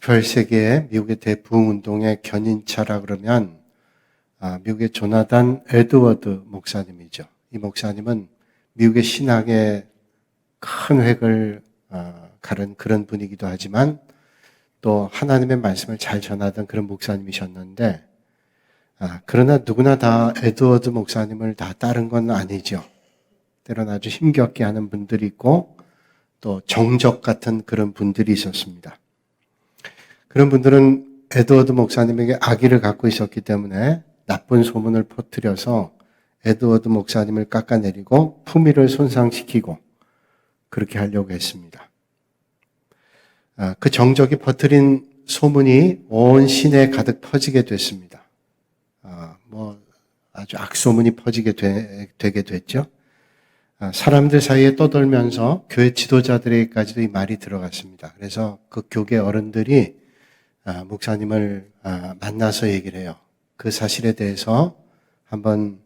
18세기에 미국의 대부흥운동의 견인차라 그러면 미국의 조나단 에드워드 목사님이죠. 이 목사님은 미국의 신학의 큰 획을 가른 그런 분이기도 하지만 또 하나님의 말씀을 잘 전하던 그런 목사님이셨는데 그러나 누구나 다 에드워드 목사님을 다 따른 건 아니죠. 때로는 아주 힘겹게 하는 분들이 있고 또 정적 같은 그런 분들이 있었습니다. 그런 분들은 에드워드 목사님에게 악의를 갖고 있었기 때문에 나쁜 소문을 퍼뜨려서 에드워드 목사님을 깎아내리고 품위를 손상시키고 그렇게 하려고 했습니다. 그 정적이 퍼뜨린 소문이 온 시내에 가득 퍼지게 됐습니다. 아주 악소문이 퍼지게 되게 됐죠. 사람들 사이에 떠돌면서 교회 지도자들에게까지도 이 말이 들어갔습니다. 그래서 그 교계 어른들이 목사님을 만나서 얘기를 해요. 그 사실에 대해서 한번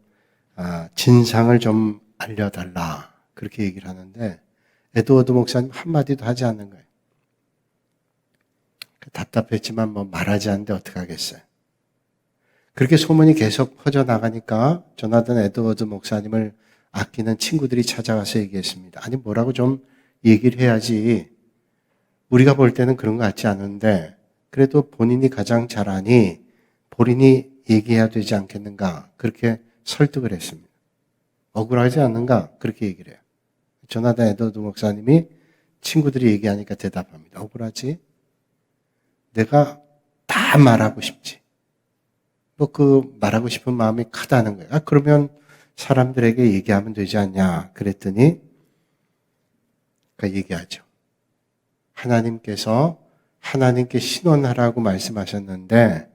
진상을 좀 알려달라 그렇게 얘기를 하는데 에드워드 목사님 한마디도 하지 않는 거예요. 답답했지만 말하지 않는데 어떡하겠어요. 그렇게 소문이 계속 퍼져나가니까 조나단 에드워드 목사님을 아끼는 친구들이 찾아가서 얘기했습니다. 아니 뭐라고 좀 얘기를 해야지. 우리가 볼 때는 그런 것 같지 않은데 그래도 본인이 가장 잘 아니 본인이 얘기해야 되지 않겠는가 그렇게 설득을 했습니다. 억울하지 않는가 그렇게 얘기를 해요. 조나단 에드워드 목사님이 친구들이 얘기하니까 대답합니다. 억울하지? 내가 다 말하고 싶지. 그 말하고 싶은 마음이 크다는 거예요. 그러면 사람들에게 얘기하면 되지 않냐 그랬더니 얘기하죠. 하나님께서 하나님께 신원하라고 말씀하셨는데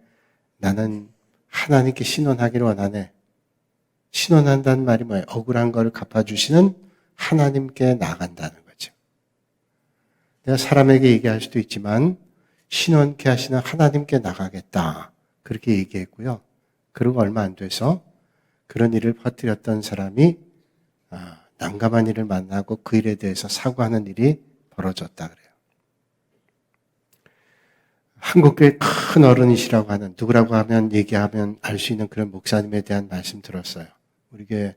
나는 하나님께 신원하기를 원하네. 신원한다는 말이 뭐예요? 억울한 걸 갚아주시는 하나님께 나아간다는 거죠. 내가 사람에게 얘기할 수도 있지만 신원케 하시는 하나님께 나가겠다. 그렇게 얘기했고요. 그리고 얼마 안 돼서 그런 일을 퍼뜨렸던 사람이 난감한 일을 만나고 그 일에 대해서 사과하는 일이 벌어졌다 그래요. 한국교회 큰 어른이시라고 하는 누구라고 하면 얘기하면 알 수 있는 그런 목사님에 대한 말씀 들었어요. 우리 교회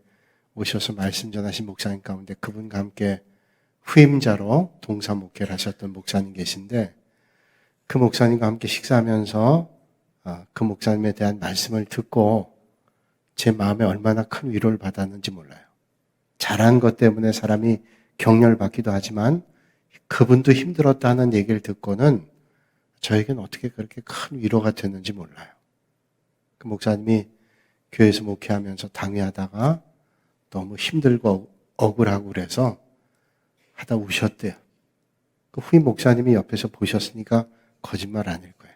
오셔서 말씀 전하신 목사님 가운데 그분과 함께 후임자로 동사 목회를 하셨던 목사님 계신데 그 목사님과 함께 식사하면서 그 목사님에 대한 말씀을 듣고 제 마음에 얼마나 큰 위로를 받았는지 몰라요. 잘한 것 때문에 사람이 격려받기도 하지만 그분도 힘들었다는 얘기를 듣고는 저에게는 어떻게 그렇게 큰 위로가 됐는지 몰라요. 그 목사님이 교회에서 목회하면서 당회하다가 너무 힘들고 억울하고 그래서 하다 우셨대요. 그 후임 목사님이 옆에서 보셨으니까 거짓말 아닐 거예요.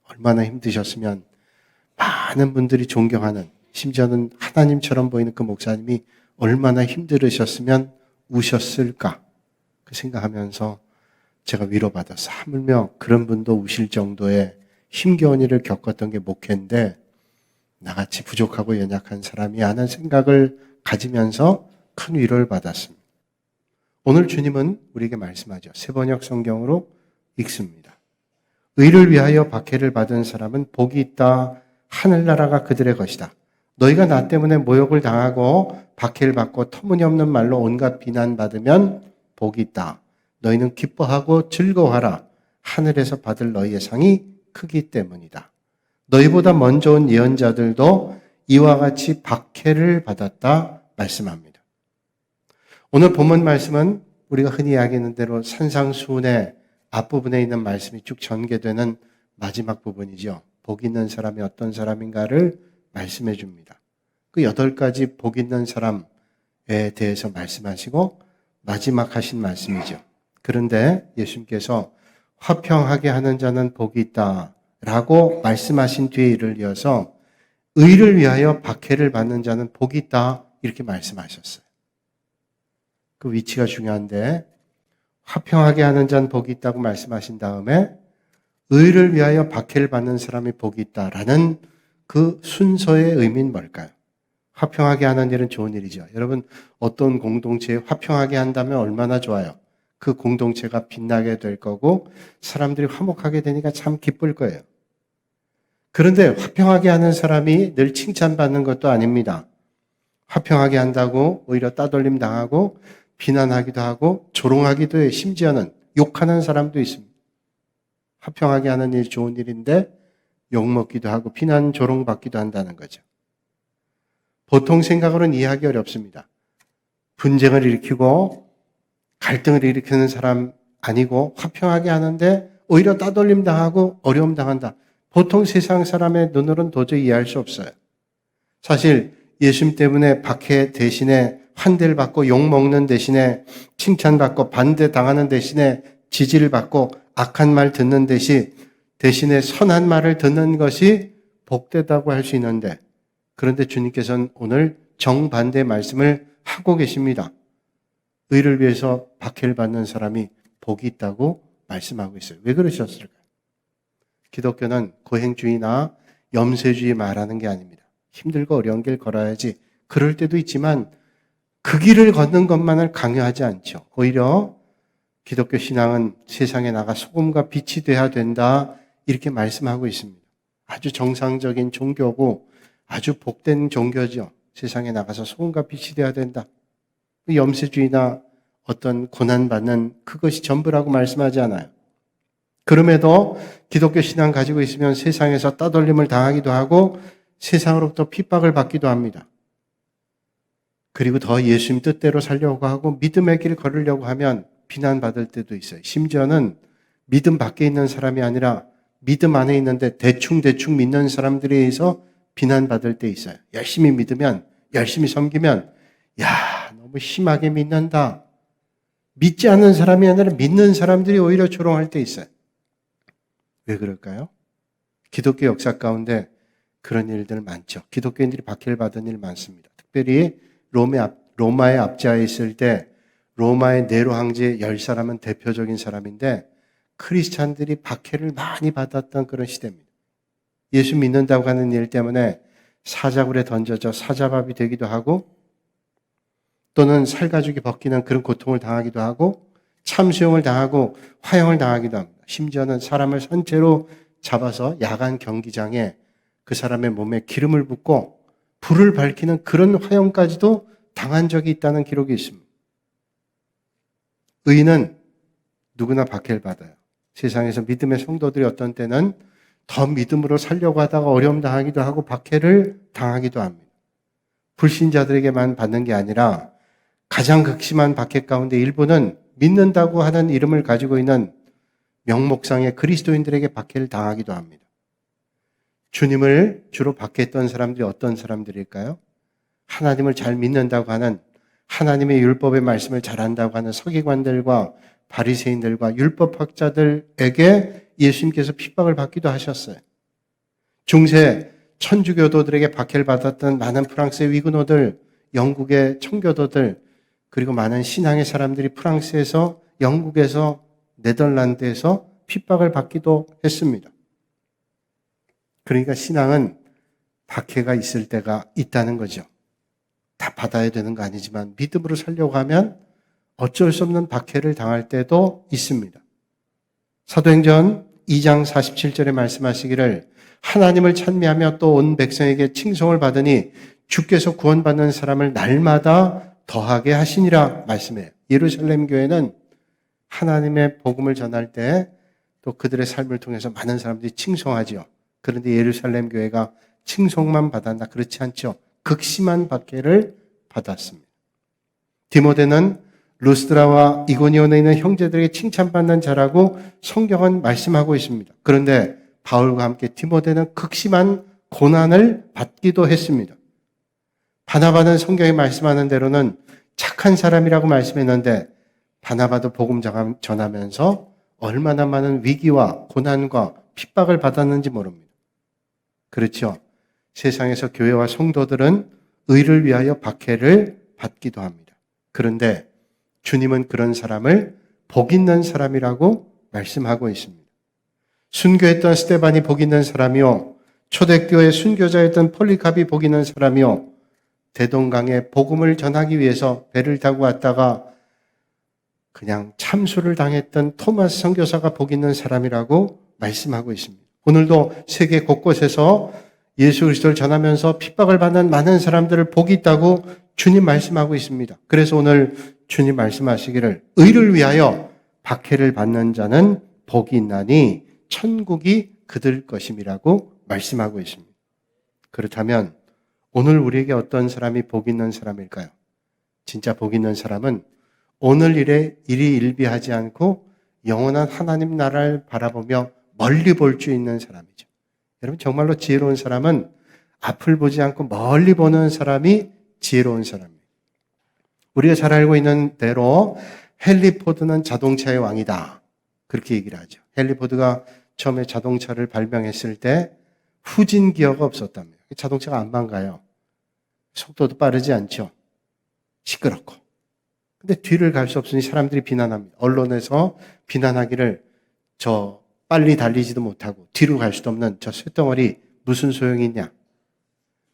얼마나 힘드셨으면 많은 분들이 존경하는 심지어는 하나님처럼 보이는 그 목사님이 얼마나 힘들으셨으면 우셨을까 그 생각하면서 제가 위로받아서 하물며 그런 분도 우실 정도의 힘겨운 일을 겪었던 게 목회인데 나같이 부족하고 연약한 사람이 하는 생각을 가지면서 큰 위로를 받았습니다. 오늘 주님은 우리에게 말씀하죠. 세번역 성경으로 읽습니다. 의를 위하여 박해를 받은 사람은 복이 있다. 하늘나라가 그들의 것이다. 너희가 나 때문에 모욕을 당하고 박해를 받고 터무니없는 말로 온갖 비난받으면 복이 있다. 너희는 기뻐하고 즐거워하라. 하늘에서 받을 너희의 상이 크기 때문이다. 너희보다 먼저 온 예언자들도 이와 같이 박해를 받았다 말씀합니다. 오늘 본문 말씀은 우리가 흔히 이야기하는 대로 산상수훈의 앞부분에 있는 말씀이 쭉 전개되는 마지막 부분이죠. 복 있는 사람이 어떤 사람인가를 말씀해 줍니다. 그 8가지 복 있는 사람에 대해서 말씀하시고 마지막 하신 말씀이죠. 그런데 예수님께서 화평하게 하는 자는 복이 있다 라고 말씀하신 뒤에 이를 이어서 의를 위하여 박해를 받는 자는 복이 있다 이렇게 말씀하셨어요. 그 위치가 중요한데 화평하게 하는 자는 복이 있다고 말씀하신 다음에 의를 위하여 박해를 받는 사람이 복이 있다라는 그 순서의 의미는 뭘까요? 화평하게 하는 일은 좋은 일이죠. 여러분, 어떤 공동체에 화평하게 한다면 얼마나 좋아요. 그 공동체가 빛나게 될 거고 사람들이 화목하게 되니까 참 기쁠 거예요. 그런데 화평하게 하는 사람이 늘 칭찬받는 것도 아닙니다. 화평하게 한다고 오히려 따돌림 당하고 비난하기도 하고 조롱하기도 해요. 심지어는 욕하는 사람도 있습니다. 화평하게 하는 일이 좋은 일인데 욕먹기도 하고 비난 조롱받기도 한다는 거죠. 보통 생각으로는 이해하기 어렵습니다. 분쟁을 일으키고 갈등을 일으키는 사람 아니고 화평하게 하는데 오히려 따돌림 당하고 어려움 당한다. 보통 세상 사람의 눈으로는 도저히 이해할 수 없어요. 사실 예수님 때문에 박해 대신에 환대를 받고 욕먹는 대신에 칭찬받고 반대당하는 대신에 지지를 받고 악한 말 듣는 대신에 선한 말을 듣는 것이 복되다고 할 수 있는데, 그런데 주님께서는 오늘 정반대의 말씀을 하고 계십니다. 의를 위해서 박해를 받는 사람이 복이 있다고 말씀하고 있어요. 왜 그러셨을까요? 기독교는 고행주의나 염세주의 말하는 게 아닙니다. 힘들고 어려운 길 걸어야지. 그럴 때도 있지만 그 길을 걷는 것만을 강요하지 않죠. 오히려 기독교 신앙은 세상에 나가 소금과 빛이 돼야 된다, 이렇게 말씀하고 있습니다. 아주 정상적인 종교고 아주 복된 종교죠. 세상에 나가서 소금과 빛이 돼야 된다. 염세주의나 어떤 고난받는 그것이 전부라고 말씀하지 않아요. 그럼에도 기독교 신앙 가지고 있으면 세상에서 따돌림을 당하기도 하고 세상으로부터 핍박을 받기도 합니다. 그리고 더 예수님 뜻대로 살려고 하고 믿음의 길을 걸으려고 하면 비난받을 때도 있어요. 심지어는 믿음 밖에 있는 사람이 아니라 믿음 안에 있는데 대충 믿는 사람들에 의해서 비난받을 때 있어요. 열심히 믿으면, 열심히 섬기면 야, 너무 심하게 믿는다. 믿지 않는 사람이 아니라 믿는 사람들이 오히려 조롱할 때 있어요. 왜 그럴까요? 기독교 역사 가운데 그런 일들 많죠. 기독교인들이 박해를 받은 일 많습니다. 특별히 로마의 압제하에 있을 때 로마의 네로 황제 10사람은 대표적인 사람인데 크리스찬들이 박해를 많이 받았던 그런 시대입니다. 예수 믿는다고 하는 일 때문에 사자굴에 던져져 사자밥이 되기도 하고 또는 살가죽이 벗기는 그런 고통을 당하기도 하고 참수형을 당하고 화형을 당하기도 합니다. 심지어는 사람을 선체로 잡아서 야간 경기장에 그 사람의 몸에 기름을 붓고 불을 밝히는 그런 화형까지도 당한 적이 있다는 기록이 있습니다. 의인은 누구나 박해를 받아요. 세상에서 믿음의 성도들이 어떤 때는 더 믿음으로 살려고 하다가 어려움 당하기도 하고 박해를 당하기도 합니다. 불신자들에게만 받는 게 아니라 가장 극심한 박해 가운데 일부는 믿는다고 하는 이름을 가지고 있는 명목상의 그리스도인들에게 박해를 당하기도 합니다. 주님을 주로 박해했던 사람들이 어떤 사람들일까요? 하나님을 잘 믿는다고 하는, 하나님의 율법의 말씀을 잘한다고 하는 서기관들과 바리새인들과 율법학자들에게 예수님께서 핍박을 받기도 하셨어요. 중세 천주교도들에게 박해를 받았던 많은 프랑스의 위그노들, 영국의 청교도들, 그리고 많은 신앙의 사람들이 프랑스에서, 영국에서, 네덜란드에서 핍박을 받기도 했습니다. 그러니까 신앙은 박해가 있을 때가 있다는 거죠. 다 받아야 되는 거 아니지만 믿음으로 살려고 하면 어쩔 수 없는 박해를 당할 때도 있습니다. 사도행전 2장 47절에 말씀하시기를 하나님을 찬미하며 또 온 백성에게 칭송을 받으니 주께서 구원받는 사람을 날마다 더하게 하시니라 말씀해요. 예루살렘 교회는 하나님의 복음을 전할 때 또 그들의 삶을 통해서 많은 사람들이 칭송하지요. 그런데 예루살렘 교회가 칭송만 받았나? 그렇지 않죠. 극심한 박해를 받았습니다. 디모데는 루스드라와 이고니온에 있는 형제들에게 칭찬받는 자라고 성경은 말씀하고 있습니다. 그런데 바울과 함께 디모데는 극심한 고난을 받기도 했습니다. 바나바는 성경이 말씀하는 대로는 착한 사람이라고 말씀했는데 바나바도 복음 전하면서 얼마나 많은 위기와 고난과 핍박을 받았는지 모릅니다. 그렇죠. 세상에서 교회와 성도들은 의를 위하여 박해를 받기도 합니다. 그런데 주님은 그런 사람을 복 있는 사람이라고 말씀하고 있습니다. 순교했던 스데반이 복 있는 사람이요, 초대교회 순교자였던 폴리갑이 복 있는 사람이요, 대동강에 복음을 전하기 위해서 배를 타고 왔다가 그냥 참수를 당했던 토마스 선교사가 복 있는 사람이라고 말씀하고 있습니다. 오늘도 세계 곳곳에서 예수 그리스도를 전하면서 핍박을 받는 많은 사람들을 복이 있다고 주님 말씀하고 있습니다. 그래서 오늘 주님 말씀하시기를 의를 위하여 박해를 받는 자는 복이 있나니 천국이 그들 것임이라고 말씀하고 있습니다. 그렇다면 오늘 우리에게 어떤 사람이 복 있는 사람일까요? 진짜 복 있는 사람은 오늘 일에 일이 일비하지 않고 영원한 하나님 나라를 바라보며 멀리 볼 줄 있는 사람이죠. 여러분, 정말로 지혜로운 사람은 앞을 보지 않고 멀리 보는 사람이 지혜로운 사람입니다. 우리가 잘 알고 있는 대로 헨리 포드는 자동차의 왕이다, 그렇게 얘기를 하죠. 헨리 포드가 처음에 자동차를 발명했을 때 후진 기어가 없었답니다. 자동차가 안 망가요. 속도도 빠르지 않죠. 시끄럽고. 근데 뒤를 갈 수 없으니 사람들이 비난합니다. 언론에서 비난하기를 저 빨리 달리지도 못하고 뒤로 갈 수도 없는 저 쇳덩어리 무슨 소용이 있냐.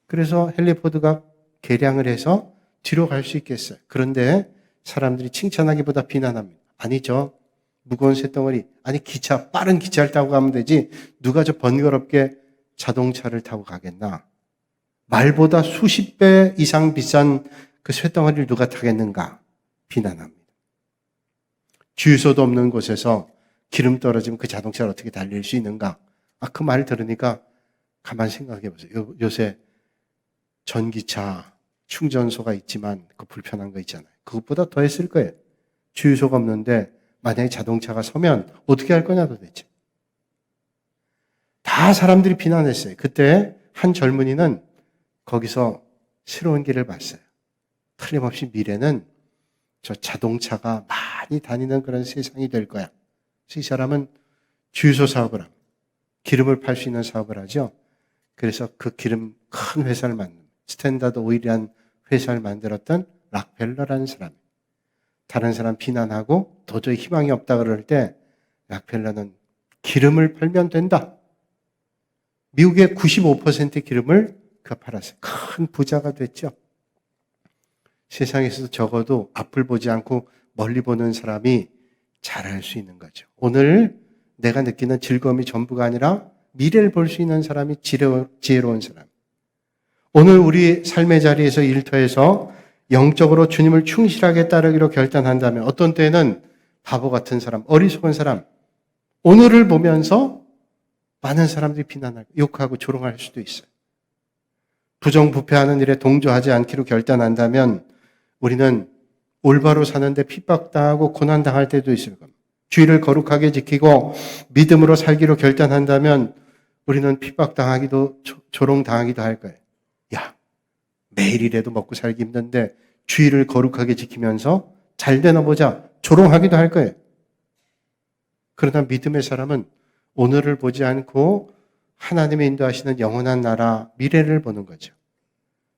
그래서 헨리 포드가 개량을 해서 뒤로 갈 수 있겠어요. 그런데 사람들이 칭찬하기보다 비난합니다. 아니죠. 무거운 쇳덩어리. 아니 기차, 빠른 기차를 타고 가면 되지. 누가 저 번거롭게 자동차를 타고 가겠나. 말보다 수십 배 이상 비싼 그 쇳덩어리를 누가 타겠는가. 비난합니다. 주유소도 없는 곳에서 기름 떨어지면 그 자동차를 어떻게 달릴 수 있는가. 그 말 들으니까 가만 생각해 보세요. 요새 전기차 충전소가 있지만 그 불편한 거 있잖아요. 그것보다 더 했을 거예요. 주유소가 없는데 만약에 자동차가 서면 어떻게 할 거냐 도대체. 다 사람들이 비난했어요. 그때 한 젊은이는 거기서 새로운 길을 봤어요. 틀림없이 미래는 저 자동차가 많이 다니는 그런 세상이 될 거야. 그래서 이 사람은 주유소 사업을 합니다. 기름을 팔 수 있는 사업을 하죠. 그래서 그 기름 큰 회사를 스탠다드 오일이라는 회사를 만들었던 락펠러라는 사람. 다른 사람 비난하고 도저히 희망이 없다 그럴 때 락펠러는 기름을 팔면 된다. 미국의 95%의 기름을 그가 팔았어요. 큰 부자가 됐죠. 세상에서도 적어도 앞을 보지 않고 멀리 보는 사람이 잘할 수 있는 거죠. 오늘 내가 느끼는 즐거움이 전부가 아니라 미래를 볼 수 있는 사람이 지혜로운 사람. 오늘 우리 삶의 자리에서 일터에서 영적으로 주님을 충실하게 따르기로 결단한다면 어떤 때는 바보 같은 사람, 어리석은 사람, 오늘을 보면서 많은 사람들이 비난하고 욕하고 조롱할 수도 있어요. 부정부패하는 일에 동조하지 않기로 결단한다면 우리는 올바로 사는데 핍박당하고 고난당할 때도 있을 겁니다. 주의를 거룩하게 지키고 믿음으로 살기로 결단한다면 우리는 핍박당하기도 조롱당하기도 할 거예요. 야, 매일이라도 먹고 살기 힘든데 주의를 거룩하게 지키면서 잘 되나 보자 조롱하기도 할 거예요. 그러나 믿음의 사람은 오늘을 보지 않고 하나님의 인도하시는 영원한 나라 미래를 보는 거죠.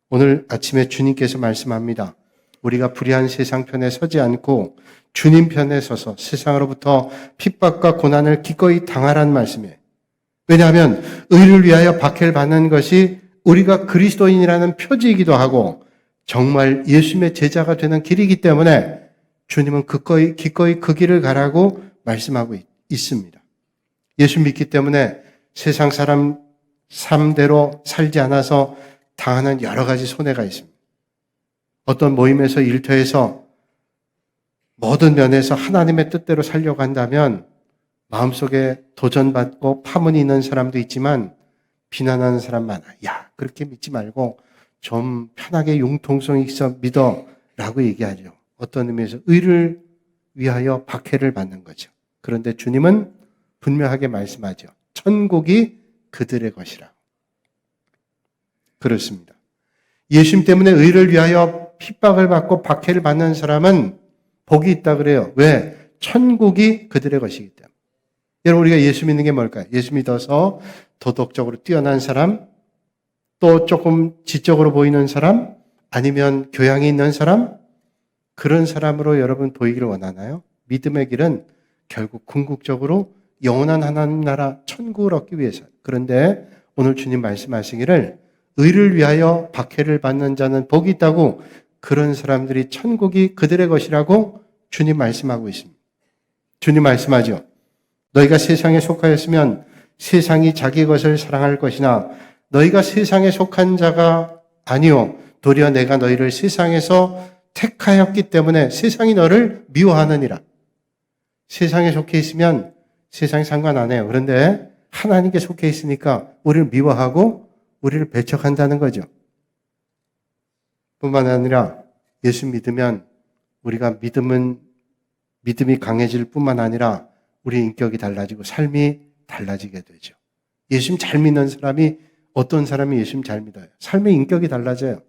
오늘 아침에 주님께서 말씀합니다. 우리가 불의한 세상 편에 서지 않고 주님 편에 서서 세상으로부터 핍박과 고난을 기꺼이 당하라는 말씀이에요. 왜냐하면 의를 위하여 박해를 받는 것이 우리가 그리스도인이라는 표지이기도 하고 정말 예수님의 제자가 되는 길이기 때문에 주님은 기꺼이 그 길을 가라고 말씀하고 있습니다. 예수 믿기 때문에 세상 사람 삶대로 살지 않아서 당하는 여러 가지 손해가 있습니다. 어떤 모임에서 일터에서 모든 면에서 하나님의 뜻대로 살려고 한다면 마음속에 도전받고 파문이 있는 사람도 있지만 비난하는 사람 많아. 야, 그렇게 믿지 말고 좀 편하게 융통성 있어 믿어 라고 얘기하죠. 어떤 의미에서 의를 위하여 박해를 받는 거죠. 그런데 주님은 분명하게 말씀하죠. 천국이 그들의 것이라. 그렇습니다. 예수님 때문에 의를 위하여 핍박을 받고 박해를 받는 사람은 복이 있다 그래요. 왜? 천국이 그들의 것이기 때문에. 여러분, 우리가 예수 믿는 게 뭘까요? 예수 믿어서 도덕적으로 뛰어난 사람, 또 조금 지적으로 보이는 사람, 아니면 교양이 있는 사람, 그런 사람으로 여러분 보이기를 원하나요? 믿음의 길은 결국 궁극적으로 영원한 하나님 나라 천국을 얻기 위해서. 그런데 오늘 주님 말씀하시기를 의를 위하여 박해를 받는 자는 복이 있다고, 그런 사람들이 천국이 그들의 것이라고 주님 말씀하고 있습니다. 주님 말씀하죠. 너희가 세상에 속하였으면 세상이 자기 것을 사랑할 것이나 너희가 세상에 속한 자가 아니요 도리어 내가 너희를 세상에서 택하였기 때문에 세상이 너를 미워하느니라. 세상에 속해 있으면 세상이 상관 안 해요. 그런데 하나님께 속해 있으니까 우리를 미워하고 우리를 배척한다는 거죠. 뿐만 아니라 예수 믿으면 우리가 믿음이 강해질 뿐만 아니라 우리 인격이 달라지고 삶이 달라지게 되죠. 예수님 잘 믿는 사람이, 어떤 사람이 예수님 잘 믿어요? 삶의 인격이 달라져요.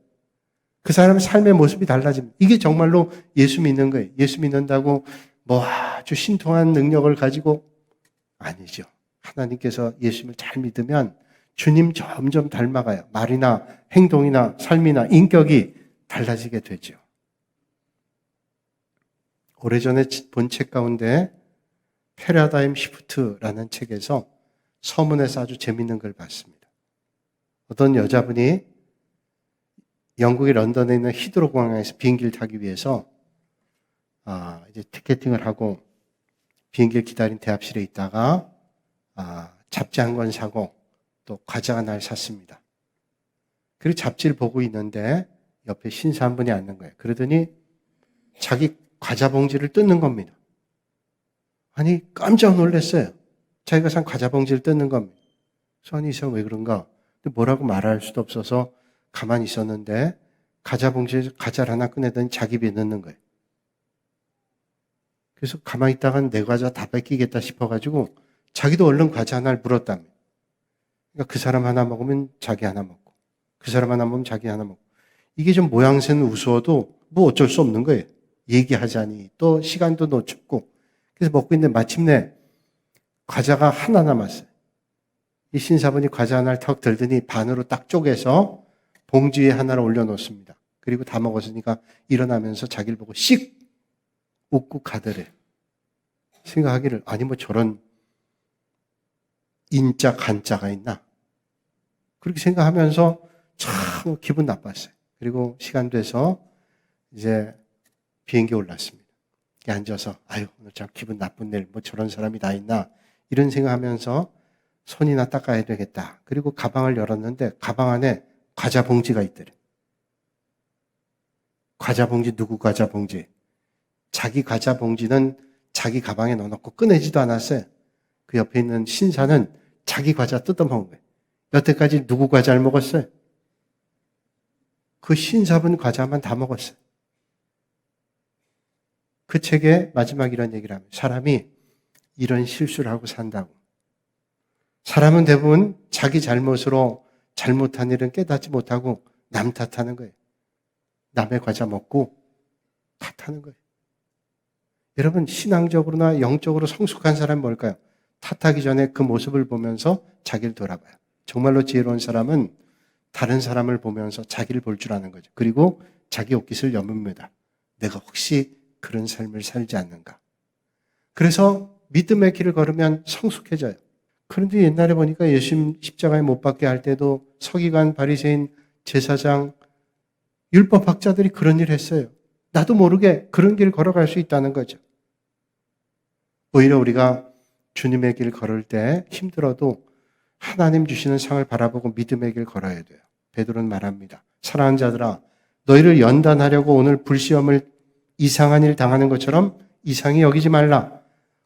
그 사람의 삶의 모습이 달라집니다. 이게 정말로 예수 믿는 거예요. 예수 믿는다고 뭐 아주 신통한 능력을 가지고 아니죠. 하나님께서 예수님을 잘 믿으면 주님 점점 닮아가요. 말이나 행동이나 삶이나 인격이 달라지게 되죠. 오래전에 본 책 가운데 패러다임 시프트라는 책에서 서문에서 아주 재밌는 걸 봤습니다. 어떤 여자분이 영국의 런던에 있는 히드로 공항에서 비행기를 타기 위해서 이제 티켓팅을 하고 비행기를 기다린 대합실에 있다가 잡지 한 권 사고 또 과자 하나를 샀습니다. 그리고 잡지를 보고 있는데 옆에 신사 한 분이 앉는 거예요. 그러더니 자기 과자 봉지를 뜯는 겁니다. 아니 깜짝 놀랐어요. 자기가 산 과자 봉지를 뜯는 겁니다. 그래서 아니 이 사람 왜 그런가? 근데 뭐라고 말할 수도 없어서 가만히 있었는데 과자 봉지에 과자를 하나 꺼내더니 자기 입에 넣는 거예요. 그래서 가만히 있다가 내 과자 다 뺏기겠다 싶어가지고 자기도 얼른 과자 하나를 물었답니다. 그러니까 그 사람 하나 먹으면 자기 하나 먹고 그 사람 하나 먹으면 자기 하나 먹고, 이게 좀 모양새는 우스워도 뭐 어쩔 수 없는 거예요. 얘기하자니 또 시간도 놓쳤고. 그래서 먹고 있는데 마침내 과자가 하나 남았어요. 이 신사분이 과자 하나를 턱 들더니 반으로 딱 쪼개서 봉지 위에 하나를 올려놓습니다. 그리고 다 먹었으니까 일어나면서 자기를 보고 씩 웃고 가더래요. 생각하기를 아니 뭐 저런 인자 간자가 있나? 그렇게 생각하면서 참 기분 나빴어요. 그리고 시간 돼서 이제 비행기에 올랐습니다. 앉아서 아유 오늘 참 기분 나쁜 일, 뭐 저런 사람이 다 있나 이런 생각하면서 손이나 닦아야 되겠다. 그리고 가방을 열었는데 가방 안에 과자 봉지가 있더래. 과자 봉지, 누구 과자 봉지? 자기 과자 봉지는 자기 가방에 넣어놓고 꺼내지도 않았어요. 그 옆에 있는 신사는 자기 과자 뜯어먹은 거예요. 여태까지 누구 과자를 먹었어요? 그 신사분 과자만 다 먹었어요. 그 책에 마지막 이런 얘기를 합니다. 사람이 이런 실수를 하고 산다고. 사람은 대부분 자기 잘못으로 잘못한 일은 깨닫지 못하고 남 탓하는 거예요. 남의 과자 먹고 탓하는 거예요. 여러분 신앙적으로나 영적으로 성숙한 사람은 뭘까요? 탓하기 전에 그 모습을 보면서 자기를 돌아봐요. 정말로 지혜로운 사람은 다른 사람을 보면서 자기를 볼 줄 아는 거죠. 그리고 자기 옷깃을 여뭅니다. 내가 혹시 그런 삶을 살지 않는가. 그래서 믿음의 길을 걸으면 성숙해져요. 그런데 옛날에 보니까 예수님 십자가에 못 박게 할 때도 서기관, 바리새인, 제사장, 율법학자들이 그런 일을 했어요. 나도 모르게 그런 길을 걸어갈 수 있다는 거죠. 오히려 우리가 주님의 길 걸을 때 힘들어도 하나님 주시는 상을 바라보고 믿음의 길 걸어야 돼요. 베드로는 말합니다. 사랑하는 자들아, 너희를 연단하려고 오늘 불시험을 이상한 일 당하는 것처럼 이상히 여기지 말라.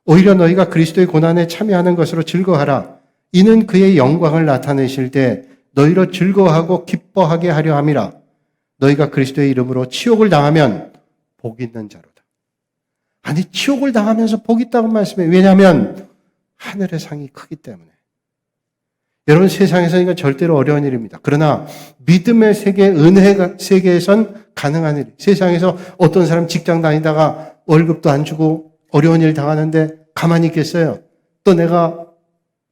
오히려 너희가 그리스도의 고난에 참여하는 것으로 즐거워하라. 이는 그의 영광을 나타내실 때 너희로 즐거워하고 기뻐하게 하려 함이라. 너희가 그리스도의 이름으로 치욕을 당하면 복 있는 자로다. 아니 치욕을 당하면서 복 있다고 말씀해요. 왜냐하면 하늘의 상이 크기 때문에. 여러분 세상에서 이건 절대로 어려운 일입니다. 그러나 믿음의 세계, 은혜 세계에선 가능한 일. 세상에서 어떤 사람 직장 다니다가 월급도 안 주고 어려운 일 당하는데 가만히 있겠어요? 또 내가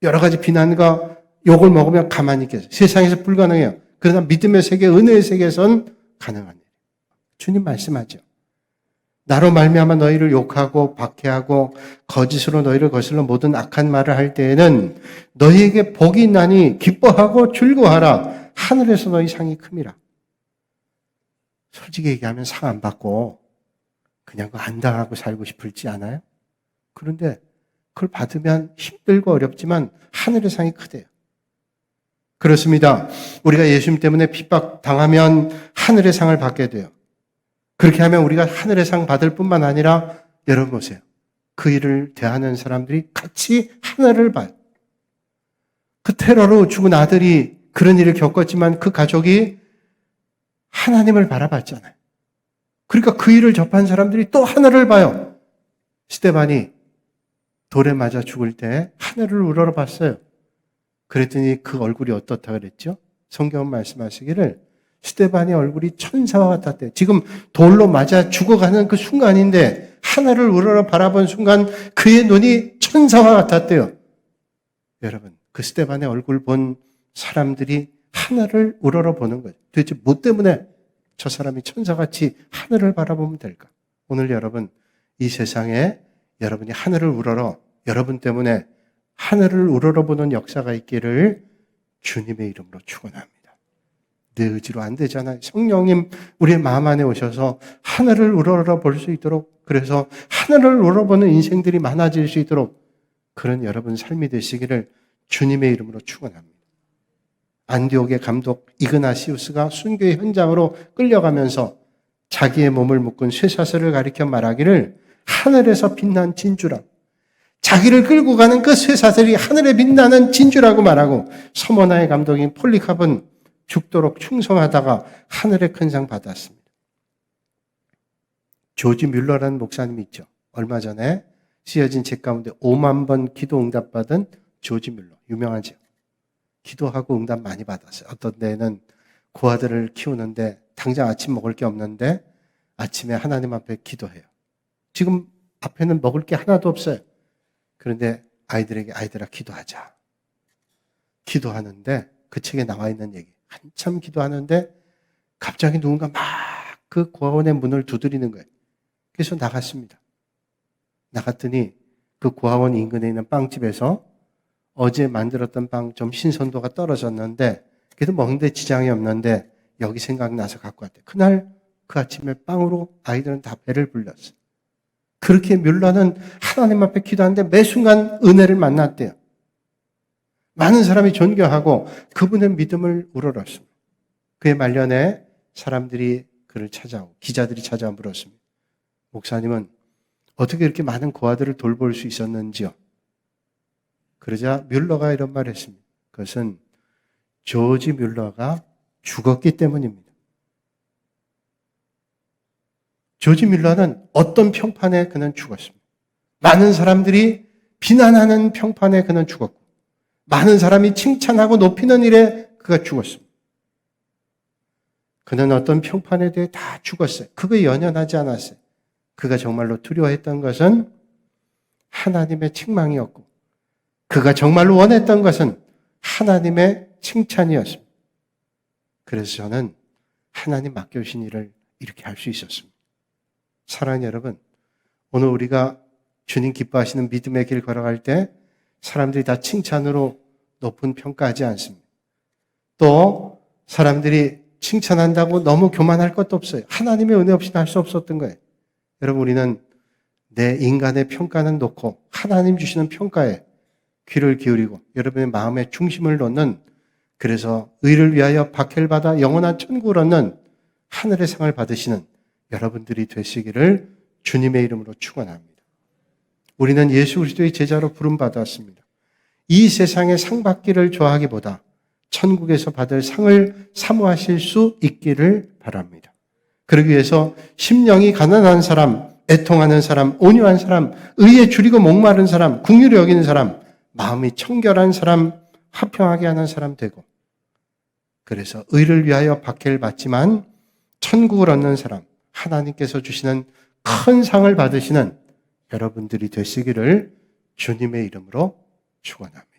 여러 가지 비난과 욕을 먹으면 가만히 있겠어요? 세상에서 불가능해요. 그러나 믿음의 세계, 은혜의 세계에선 가능한 일. 주님 말씀하죠. 나로 말미암아 너희를 욕하고 박해하고 거짓으로 너희를 거슬러 모든 악한 말을 할 때에는 너희에게 복이 있나니 기뻐하고 즐거워하라. 하늘에서 너희 상이 큼이라. 솔직히 얘기하면 상 안 받고 그냥 안 당하고 살고 싶을지 않아요? 그런데 그걸 받으면 힘들고 어렵지만 하늘의 상이 크대요. 그렇습니다. 우리가 예수님 때문에 핍박당하면 하늘의 상을 받게 돼요. 그렇게 하면 우리가 하늘의 상 받을 뿐만 아니라 여러분 보세요. 그 일을 대하는 사람들이 같이 하늘을 봐요. 그 테러로 죽은 아들이 그런 일을 겪었지만 그 가족이 하나님을 바라봤잖아요. 그러니까 그 일을 접한 사람들이 또 하늘을 봐요. 스데반이 돌에 맞아 죽을 때 하늘을 우러러봤어요. 그랬더니 그 얼굴이 어떻다 그랬죠? 성경은 말씀하시기를 스데반의 얼굴이 천사와 같았대요. 지금 돌로 맞아 죽어가는 그 순간인데 하늘을 우러러 바라본 순간 그의 눈이 천사와 같았대요. 여러분, 그 스데반의 얼굴 본 사람들이 하늘을 우러러 보는 거예요. 도대체 뭐 때문에 저 사람이 천사같이 하늘을 바라보면 될까? 오늘 여러분, 이 세상에 여러분이 하늘을 우러러 여러분 때문에 하늘을 우러러보는 역사가 있기를 주님의 이름으로 축원합니다. 내 의지로 안 되잖아요. 성령님 우리의 마음 안에 오셔서 하늘을 우러러 볼 수 있도록, 그래서 하늘을 우러러보는 인생들이 많아질 수 있도록 그런 여러분 삶이 되시기를 주님의 이름으로 축원합니다. 안디옥의 감독 이그나시우스가 순교의 현장으로 끌려가면서 자기의 몸을 묶은 쇠사슬을 가리켜 말하기를 하늘에서 빛난 진주라. 자기를 끌고 가는 그 쇠사슬이 하늘에 빛나는 진주라고 말하고, 서머나의 감독인 폴리캅은 죽도록 충성하다가 하늘의 큰 상 받았습니다. 조지 뮬러라는 목사님이 있죠. 얼마 전에 쓰여진 책 가운데 5만 번 기도 응답받은 조지 뮬러, 유명하죠. 기도하고 응답 많이 받았어요. 어떤 데는 고아들을 키우는데 당장 아침 먹을 게 없는데 아침에 하나님 앞에 기도해요. 지금 앞에는 먹을 게 하나도 없어요. 그런데 아이들에게 아이들아 기도하자. 기도하는데 그 책에 나와 있는 얘기. 한참 기도하는데 갑자기 누군가 막 그 고아원의 문을 두드리는 거예요. 그래서 나갔습니다. 나갔더니 그 고아원 인근에 있는 빵집에서 어제 만들었던 빵 좀 신선도가 떨어졌는데 그래도 먹는데 지장이 없는데 여기 생각나서 갖고 왔대요. 그날 그 아침에 빵으로 아이들은 다 배를 불렸어요. 그렇게 뮬러는 하나님 앞에 기도하는데 매 순간 은혜를 만났대요. 많은 사람이 존경하고 그분의 믿음을 우러렀습니다. 그의 말년에 사람들이 그를 찾아오고 기자들이 찾아와 물었습니다. 목사님은 어떻게 이렇게 많은 고아들을 돌볼 수 있었는지요? 그러자 뮬러가 이런 말을 했습니다. 그것은 조지 뮬러가 죽었기 때문입니다. 조지 뮬러는 어떤 평판에 그는 죽었습니다. 많은 사람들이 비난하는 평판에 그는 죽었고, 많은 사람이 칭찬하고 높이는 일에 그가 죽었습니다. 그는 어떤 평판에 대해 다 죽었어요. 그거에 연연하지 않았어요. 그가 정말로 두려워했던 것은 하나님의 책망이었고, 그가 정말로 원했던 것은 하나님의 칭찬이었습니다. 그래서 저는 하나님 맡겨주신 일을 이렇게 할 수 있었습니다. 사랑하는 여러분, 오늘 우리가 주님 기뻐하시는 믿음의 길 걸어갈 때 사람들이 다 칭찬으로 높은 평가하지 않습니다. 또 사람들이 칭찬한다고 너무 교만할 것도 없어요. 하나님의 은혜 없이는 할 수 없었던 거예요. 여러분, 우리는 내 인간의 평가는 놓고 하나님 주시는 평가에 귀를 기울이고 여러분의 마음의 중심을 놓는, 그래서 의를 위하여 박해를 받아 영원한 천국을 얻는 하늘의 상을 받으시는 여러분들이 되시기를 주님의 이름으로 축원합니다. 우리는 예수 그리스도의 제자로 부름받았습니다. 이 세상의 상 받기를 좋아하기보다 천국에서 받을 상을 사모하실 수 있기를 바랍니다. 그러기 위해서 심령이 가난한 사람, 애통하는 사람, 온유한 사람, 의에 줄이고 목마른 사람, 긍휼히 여기는 사람, 마음이 청결한 사람, 화평하게 하는 사람 되고, 그래서 의를 위하여 박해를 받지만 천국을 얻는 사람, 하나님께서 주시는 큰 상을 받으시는 여러분들이 되시기를 주님의 이름으로 축원합니다.